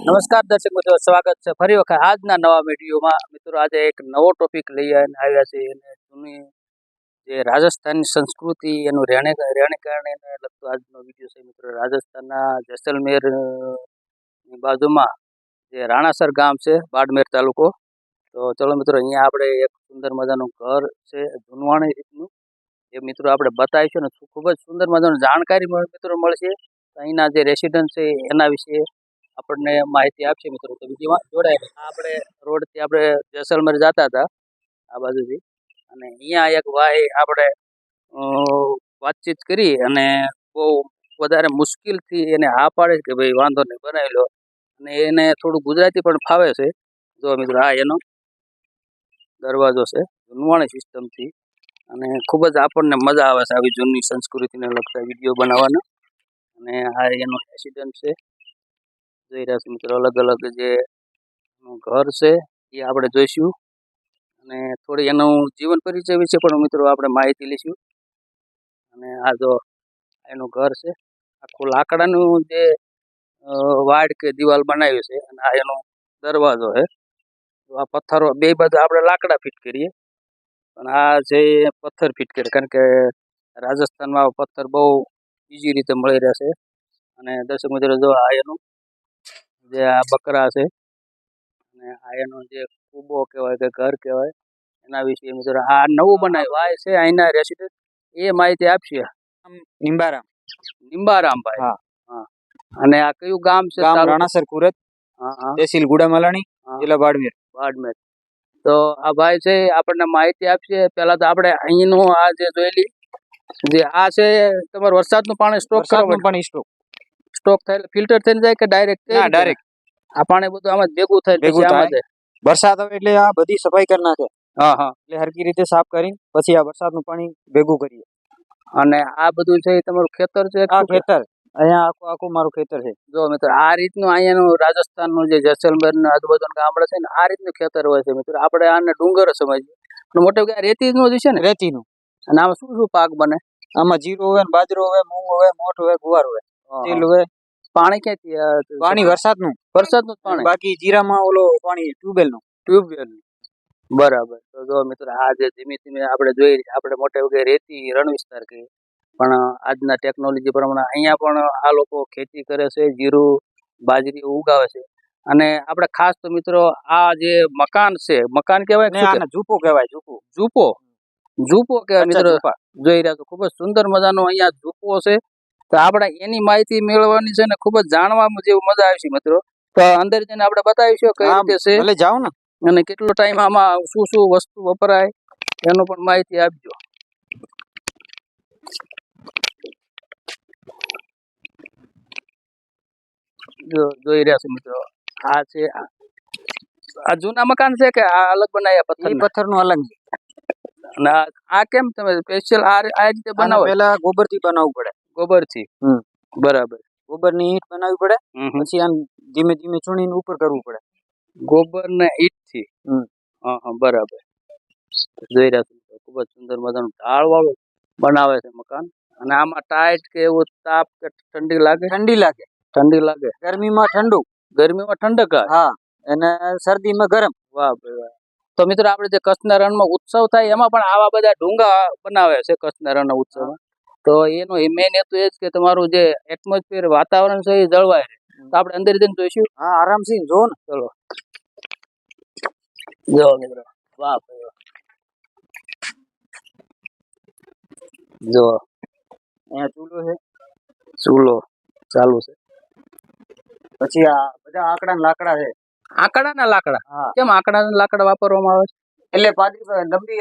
નમસ્કાર દર્શક મિત્રો, સ્વાગત છે ફરી વખત આજના નવા વિડીયોમાં. મિત્રો આજે એક નવો ટોપિક લઈ આવ્યા છે અને જૂની જે રાજસ્થાનની સંસ્કૃતિ એનું રહેણીકરણીને લગતો આજનો વિડીયો છે. મિત્રો રાજસ્થાનના જેસલમેરની બાજુમાં જે રાણાસર ગામ છે, બાડમેર તાલુકો. તો ચલો મિત્રો, અહીંયા આપણે એક સુંદર મજાનું ઘર છે જૂનવાણી રીતનું, એ મિત્રો આપણે બતાવીશું ને ખૂબ જ સુંદર મજાનું જાણકારી મિત્રો મળશે. અહીંના જે રેસિડન્ટ છે એના વિશે આપણને માહિતી આપશે. મિત્રો તો બીજીમાં જોડાય આપણે રોડથી આપણે જેસલમેર જતા હતા આ બાજુથી, અને અહીંયા એક ભાઈ આપણે વાતચીત કરી અને બહુ વધારે મુશ્કેલથી એને હા પાડે કે ભાઈ વાંધો નહીં બનાવી લો, અને એને થોડું ગુજરાતી પણ ફાવે છે. જો મિત્રો આ એનો દરવાજો છે જૂનવાણી સિસ્ટમથી, અને ખૂબ જ આપણને મજા આવે છે આવી જૂની સંસ્કૃતિને લગતા વિડીયો બનાવવાનો. અને આ એનો રેસિડન્ટ છે, જોઈ રહ્યા છે મિત્રો. અલગ અલગ જે ઘર છે એ આપણે જોઈશું, અને થોડી એનું જીવન પરિચય વિશે પણ મિત્રો આપણે માહિતી લઈશું. અને આ જો એનું ઘર છે, આખું લાકડાનું જે વાડ કે દિવાલ બનાવ્યું છે, અને આ એનો દરવાજો છે. તો આ પથ્થરો બે બાજુ આપણે લાકડા ફિટ કરીએ, પણ આ જે પથ્થર ફિટ કરે, કારણ કે રાજસ્થાનમાં પથ્થર બહુ ઇઝી રીતે મળી રહેશે. અને દર્શક મિત્રો જો આ એનું જે આ બકરા છે, અને આ એનો જે કૂબો કહેવાય કે ઘર કહેવાય, એના વિશે મિત્રો આ નવું બનાવ્યું ભાઈ છે અહીંના રેસિડન્ટ, એ માહિતી આપશે. નિંબારામ. નિંબારામભાઈ. હા. હા. અને આ કયું ગામ છે? ગામ રાણાસર કુરત, તહેસીલ ગુડામાલાણી, જિલ્લા બાડમેર. બાડમેર. તો આ ભાઈ છે આપણને માહિતી આપશે. પહેલા તો આપણે અહીંનું આ જે જોયેલી જે આ છે તમારે વરસાદનું પાણી સ્ટોક કરવાનું પાણી સ્ટોક થાય ફિલ્ટર થઈને જાય કે ડાયરેક્ટ? ના, ડાયરેક્ટ. આ પાણી બધું આમાં ભેગું થાય. વરસાદ આવે એટલે આ બધી સફાઈ કરી નાખે. હા હા, એટલે હરકી રીતે સાફ કરી પછી આ વરસાદનું પાણી ભેગું કરીએ. અને આ બધું છે તમારું ખેતર છે? આ ખેતર અહીંયા આખું મારું ખેતર છે. જો મિત્રો આ રીતનું અહીંયાનું રાજસ્થાનનું જે જેસલમેર ના આજુબાજુ ગામડા છે ને, આ રીતનું ખેતર હોય છે. મિત્રો આપણે આને ડુંગર સમજીએ, પણ મોટે ભાગે રેતીનું જ છે ને? રેતીનું. અને આમાં શું શું પાક બને? આમાં જીરું હોય, બાજરો હોય, મૂંગ હોય, મોઠ હોય, ગુવાર હોય, તેલ હોય. પાણી ક્યાંથી? પાણી વરસાદનું પાણી. બાકી જીરામાં ઓલો પાણી ટ્યુબવેલનું. બરાબર. તો જો મિત્રો આ જે ધીમે ધીમે આપણે જોઈ, આપણે મોટે ભાગે રેતી રણ વિસ્તાર કહીએ, પણ આજના ટેકનોલોજી પ્રમાણે અહીંયા પણ આ લોકો ખેતી કરે છે, જીરું બાજરી ઉગાવે છે. અને આપણે ખાસ તો મિત્રો આ જે મકાન છે, મકાન કહેવાય? ઝૂપો કહેવાય. ઝૂપો કહેવાય મિત્રો. જોઈ રહ્યા છો ખૂબ જ સુંદર મજાનો અહીંયા ઝૂપો છે. તો આપણે એની માહિતી મેળવવાની છે ને ખૂબ જ જાણવા જેવું મજા આવે છે મિત્રો. તો અંદર જઈને આપણે બતાવીશું કઈ રીતે છે, ભલે જાઓ ને, અને કેટલો ટાઈમ આમાં શું શું વસ્તુ વપરાય એનો પણ માહિતી આપજો. જોઈ રહ્યા છો મિત્રો, આ છે આ જૂના મકાન છે કે આ અલગ બનાવ્યા? પથ્થરનું અલગ. અને આ કેમ તમે સ્પેશિયલ આ રીતે બનાવો? પહેલા ગોબરથી બનાવવું પડે. ગોબરથી? બરાબર. ગોબરની ઈંટ બનાવવી પડે, પછી આમ ધીમે ધીમે ચૂણીને ઉપર કરવું પડે. ગોબર ને ઈંટ થી? હા, બરાબર. જોઈ રહ્યા છો ખૂબ જ સુંદર મજાનું ઢાળ વાળું બનાવે છે મકાન. અને આમાં ટાઈટ કે એવું તાપ કે ઠંડી લાગે? ઠંડી લાગે. ગરમીમાં ઠંડુ, ગરમીમાં ઠંડક. હા, અને શરદીમાં ગરમ. વાહ ભાઈ વાહ. તો મિત્રો આપણે જે કચ્છના રણમાં ઉત્સવ થાય એમાં પણ આવા બધા ડુંગા બનાવે છે કચ્છના રણના ઉત્સવમાં. તો એનો મેઇન હેતુ એ જ કે તમારું જે એટમોસ્ફિયર વાતાવરણ છે એ જળવાય. તો આપણે અંદર જઈને જોઈશું. હા, આરામથી જો ને. ચલો જો મિત્રો, વાહ ભાઈ વાહ. જો અહીંયા ચૂલો છે, ચૂલો ચાલુ છે. પછી આ બધા આંકડાના લાકડા છે. આંકડાના લાકડા? કેમ આંકડાના લાકડા વાપરવામાં આવે છે? એટલે પાછી લંબી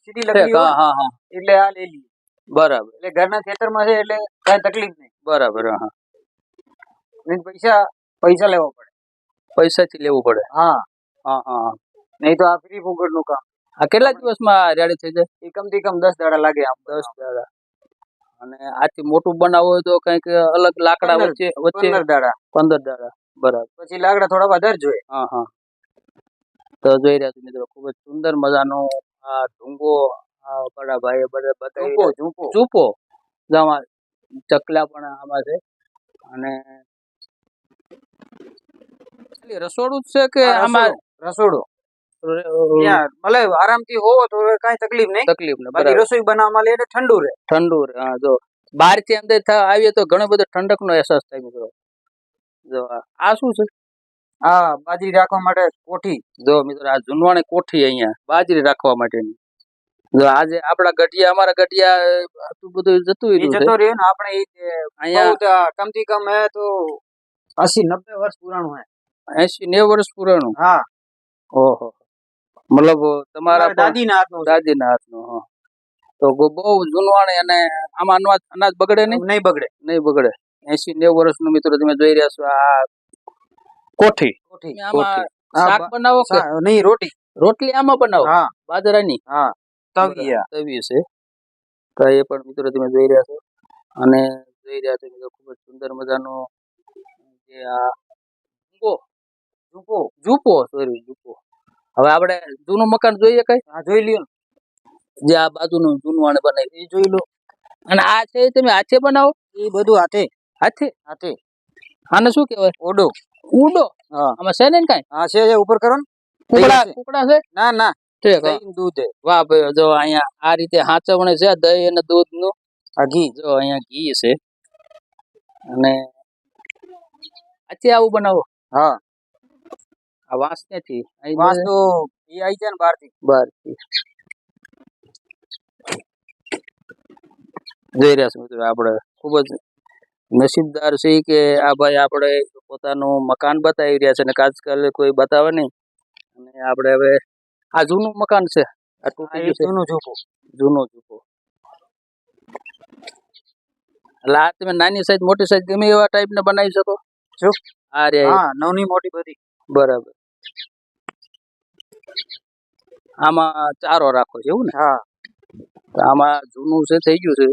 સીધી લકડી હોય. હા, એટલે આ લઈ લઈએ. બરાબર. એટલે ઘરના ખેતરમાં છે એટલે કઈ તકલીફ નહીં. બરાબર. હા, પૈસા લેવા પડે. પૈસાથી લેવું પડે? હા. નહીં તો આ ફ્રી ફોકટ નું કામ. આ કેટલા દિવસમાં રેડી થઈ જાય? કમથી કમ 10 દાડા લાગે. 10 દાડા. અને આથી મોટું બનાવવું હોય તો કઈક અલગ લાકડા વચ્ચે 15 દાડા. બરાબર. પછી લાકડા થોડા વધારે જોઈએ. હા. તો જોઈ રહ્યા છો મિત્રો, ખૂબ જ સુંદર મજાનો આ ઢુંગો બડા ભાઈ બધા ઝૂપો ચકલા પણ આમાં છે. અને ખાલી રસોડું જ છે કે આમાં રસોડું ત્યાં ભલે આરામથી હોવો તો કઈ તકલીફ નહીં, તકલીફ ને બાકી રસોઈ બનાવવામાં લે ઠંડુ રહે. ઠંડુ રહે. હા, જો બહાર થી અંદર આવીએ તો ઘણો બધો ઠંડક નો અહેસાસ થાય મિત્રો. જો આ શું છે? હા, બાજરી રાખવા માટે કોઠી. જો મિત્રો આ જૂનવાણી કોઠી અહીંયા બાજરી રાખવા માટેની. જો આજે આપડા ગઢિયા અમારા ગઢિયા આટલું બધું જતું રહ્યું છે. જતો રહ્યો ને આપણે અહીંયા કમથી કમ હે તો 80-90 વર્ષ પુરાણું હે. 80-90 વર્ષ પુરાણું. હા. ઓહો, મતલબ તમારા દાદીના હાથનું. દાદીના હાથનું. હા, તો બહુ જૂનવાણી. અને આમાં અનાજ બગડે નહીં? નહીં બગડે, નહીં બગડે. 80-90 વર્ષનું મિત્રો તમે જોઈ રહ્યા છો આ કોઠી. આમાં શાક બનાવો કે નહીં? રોટલી આમાં બનાવો? હા, બાજરાની. હા, તવી છે. તો એ પણ મિત્રો તમે જોઈ રહ્યા છો. અને જોઈ રહ્યા છો મિત્રો ખૂબ જ સુંદર મજાનો જે આ ઝૂપો. હવે આપણે જૂનું મકાન જોઈએ કઈ? હા, જોઈ લ્યો. જે આ બાજુનું જૂનવાણ બનાવી એ જોઈ લો. અને આ છે તમે હાથે બનાવો? એ બધું હાથે. આને શું કહેવાય? ઉડો. હા, આમાં છે ને કઈ? હા, છે. ઉપર કરો ને. કુકડા છે? ના. દૂધ. વાહ ભાઈ, જો અહીંયા આ રીતે હાચવણે છે દહીં અને દૂધ નું. આ ઘી. જો અહીંયા ઘી છે. અને આવું બનાવો? હા. આ વાંસ ક્યાંથી? વાંસ તો એ આવી છે ને બહારથી. જોઈ રહ્યા છો મિત્રો, આપણે ખૂબ જ નસીબદાર છે કે આ ભાઈ આપણે પોતાનું મકાન બતાવી રહ્યા છે. અને આજકાલ કોઈ બતાવે નહીં. અને આપણે હવે આ જૂનું મકાન છે, આ તૂટી ગયું છે. જૂનો ઝૂપો. એટલે આ તમે નાની સાઈઝ મોટી સાઈઝ ગમે એવા ટાઈપ ને બનાવી શકો છો. આ રે, નાની મોટી બધી. બરાબર. આમાં ચારો રાખો છે એવું ને? હા. આમાં જૂનું છે થઈ ગયું છે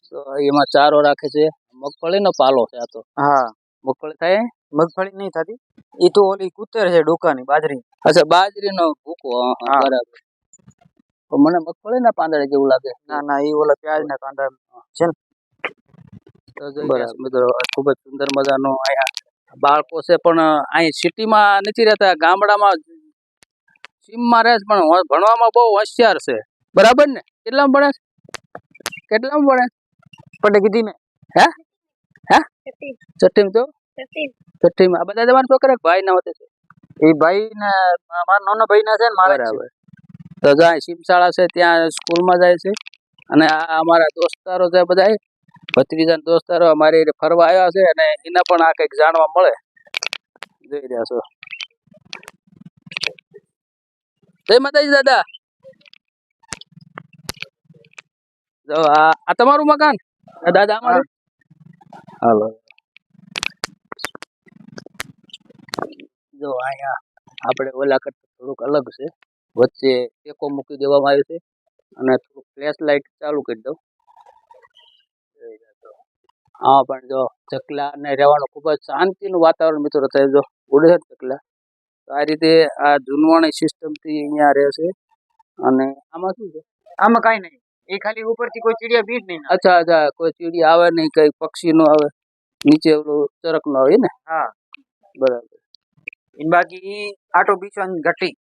તો એમાં ચારો રાખે છે. મગફળી નો પાલો છે આ તો. હા, મગફળી થાય? મગફળી નહીં થતી, એ તો ઓલી કુતર છે ડોકાની બાજરી. અચ્છા, બાજરીનો ભૂકો. બરાબર. તો મને મગફળી ના પાંદડા જેવું લાગે. ના, એ ઓલા પ્યાજ ના પાંદડા છે ને. તો જોઈ મિત્રો ખૂબ જ સુંદર મજાનો અહીંયા બાળકો છે, પણ અહીં સિટીમાં નથી રહેતા, ગામડામાં સીમમાં રહે છે, પણ ભણવામાં બહુ હોશિયાર છે. બરાબર ને? કેટલામાં ભણે? પડે કીધી મેં. હે છઠ્ઠીમાં. તો છઠ્ઠીમાં. આ બધા તમારા છોકરા ભાઈ ના હોતે છે? એ ભાઈ ને મારા નાનો ભાઈ ના છે ને મારા. બરાબર. તો જ્યાં સીમ શાળા છે ત્યાં સ્કૂલમાં જાય છે. અને આ અમારા દોસ્તારો છે બધા, ભત્રીજા દોસ્તારો અમારી ફરવા આવ્યા છે. અને એને પણ આ કઈક જાણવા મળે. જોઈ રહ્યા છો. જય માતાજી દાદા. જો આ તમારું મકાન? દાદા અમારું. હાલો. જો અહીંયા આપણે ઓલા કરતા થોડુંક અલગ છે. વચ્ચે ટેકો મૂકી દેવામાં આવ્યો છે અને થોડુંક ફ્લેશ લાઇટ ચાલુ કરી દઉં. હા, પણ જો ચકલા ને રહેવાનું ખૂબ જ શાંતિનું વાતાવરણ મિત્રો થાય. જો ઉડે છે ચકલા. તો આ રીતે આ જૂનવાણી સિસ્ટમ થી અહીંયા રહે છે. અને આમાં શું છે? આમાં કઈ નહીં, એ ખાલી ઉપરથી કોઈ ચીડિયા બીજ નહીં. અચ્છા, કોઈ ચીડી આવે નહીં, કઈ પક્ષી નો આવે, નીચે ઓલું ચરક નો આવે ને. હા, બરાબર. બાકી આટો પીસવાની ઘંટી.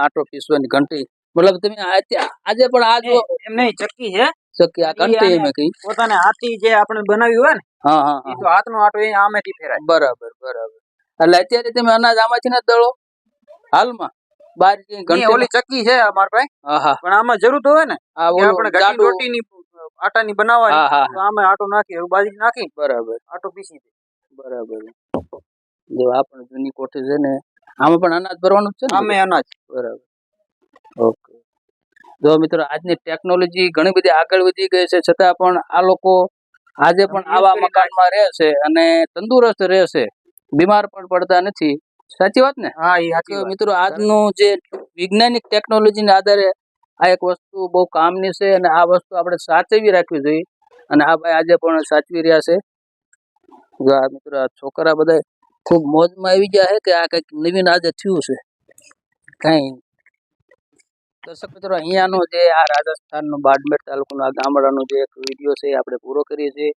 આટો પીસવાની ઘંટી મતલબ તમે આજે પણ આ જો એમ નહીં, ચક્કી છે. ચક્કી આ ઘંટી એમ કઈ પોતાને હાથી જે આપણે બનાવ્યું હોય ને. હા, એ તો હાથનો આટો એ આમેથી ફેરાય. બરાબર. એટલે અત્યારે તમે અનાજ આમાંથી ના દળો હાલમાં? બાર ઓલી ચક્કી છે અમારા પાસે. પણ આમાં જરૂર હોય ને, આપણે ઘાટી રોટીની આટાની બનાવવાની, તો આમાં આટો નાખી બાજરી નાખી. બરાબર. આટો પીસી દે. બરાબર. જો આ પણ જૂની કોઠી છે ને, આમાં પણ અનાજ ભરવાનું છે ને? આમે અનાજ. બરાબર. ઓકે. જો મિત્રો આજની ટેકનોલોજી ઘણી બધી આગળ વધી ગઈ છે, છતાં પણ આ લોકો આજે પણ આવા મકાનમાં રહે છે અને તંદુરસ્ત રહે છે, બીમાર પણ પડતા નથી. સાચી વાત ને? હા, એ મિત્રો આજનું જે વૈજ્ઞાનિક ટેકનોલોજીના આધારે આ એક વસ્તુ બહુ કામની છે અને આ વસ્તુ આપણે સાચવી રાખવી જોઈએ. અને આ ભાઈ આજે પણ સાચવી રહ્યા છે. જો આ મિત્રો છોકરા બધા ખૂબ મોજમાં આવી ગયા છે કે આ કંઈક નવીન આજે થયું છે. કઈ દર્શક મિત્રો, અહીંયાનો જે આ રાજસ્થાનનો બાડમેર તાલુકાનો આ ગામડાનો જે એક વિડીયો છે આપણે પૂરો કરીએ છીએ.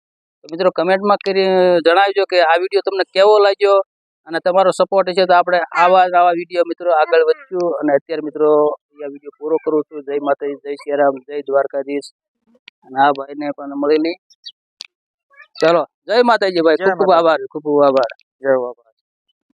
તો મિત્રો કમેન્ટમાં કરી જણાવજો કે આ વિડીયો તમને કેવો લાગ્યો. અને તમારો સપોર્ટ છે તો આપણે આવા વિડીયો મિત્રો આગળ વધશું. અને અત્યારે મિત્રો આ વિડીયો પૂરો કરું છું. જય માતાજી, જય શ્રીરામ, જય દ્વારકાધીશ. અને આ ભાઈને પણ મળી નહીં. ચલો, જય માતાજી ભાઈ, ખૂબ ખૂબ આભાર, ખૂબ ખૂબ આભાર. જય બાબા.